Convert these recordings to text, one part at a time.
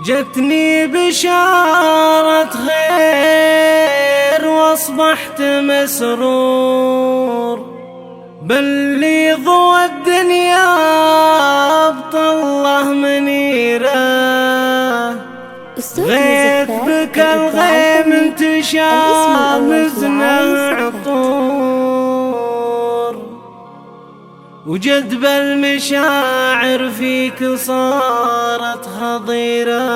جتني بشارة خير واصبحت مسرور، بل ضوى الدنيا بطله منيره، غيث بك الغيم انتشى مزنه عطور، وجذب المشاعر فيك صارت خضيرة.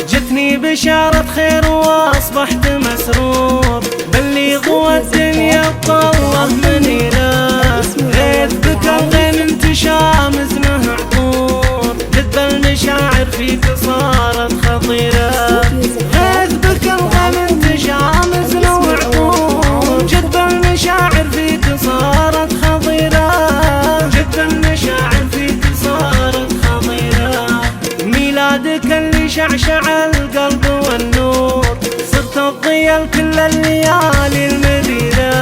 جتني بشارة خير واصبحت مسرور، بل ضوى الدنيا بطله منيره، غيث بك الغيم انتشى مزنه عطور، جذب المشاعر فيك صارت خطيرة، غيث بك الغيم انتشى مزنه عطور، جذب المشاعر فيك صارت خطيرة، جذب المشاعر فيك صارت خطيرة. ميلادك اللي شعشع القلب والنور، صرت تضيع كل الليالي المديرة،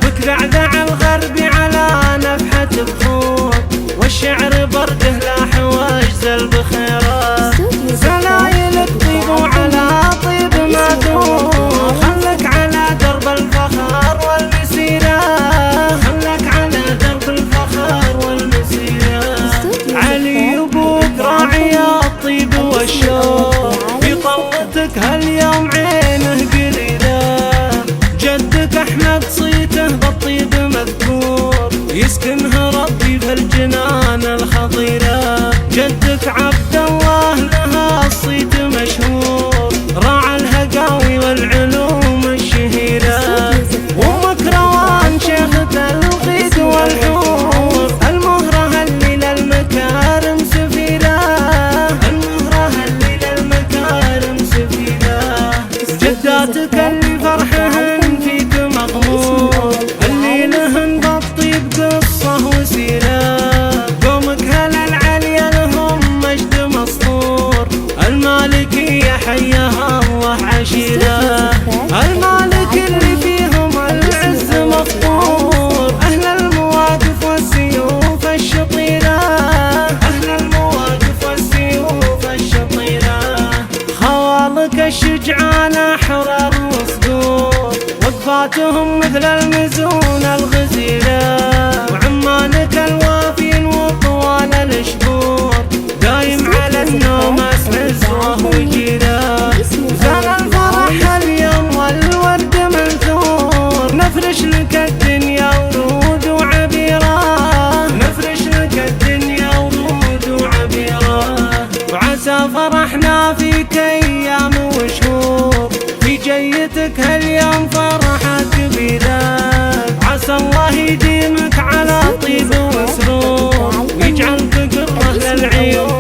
بك ذعذع الغرب على نفحة بخور، والشعر برده لاح واجزل بخيرات، زلايلك طيب وعلى طيب ما دور، خلك على درب الفخر والمسيرة، خلك على درب الفخر والمسيرة. علي ابوك راعي الطيب والشوق، في طلتك هاليوم عينه قليلة، جدك احمد صيته بالطيب مذكور، يسكنها ربي في الجنان الخضيرة، جدك عبد الله لها الصيت مشهور، راعى الهقاوي والعلوم الشهيرة، وامك روان شيخة القيد والحور، المهرة اللي للمكارم سفيرة، المهرة اللي للمكارم سفيرة. جداتك اللي فرحهن فيك مغمور، اللي لهن بالطيب قصة وسيرة، قومك هلا العليا لهم مجد مسطور، المالكية حياها الله عشيرة، المالك اللي فيهم العز مفطور، أهل المواقف والسيوف الشطيرة، أهل المواقف والسيوف الشطيرة. خوالك الشجعان أحرار وصقور، وقفاتهم مثل المزون الغزيرة، وعمانك الوافين وطوال الشهور، دايم على النوم اسمع الزوه وجيره، زال الفرح اليوم والورد منثور، نفرش لك الدنيا ورود وعبيره، نفرش لك الدنيا ورود وعبيره، وعسى فرحنا فيك ايام وشهور، في جيتك هاليوم فرحة كبيرة، عسى الله يديمك على طيب وسرور، ويجعلك قرة للعيون.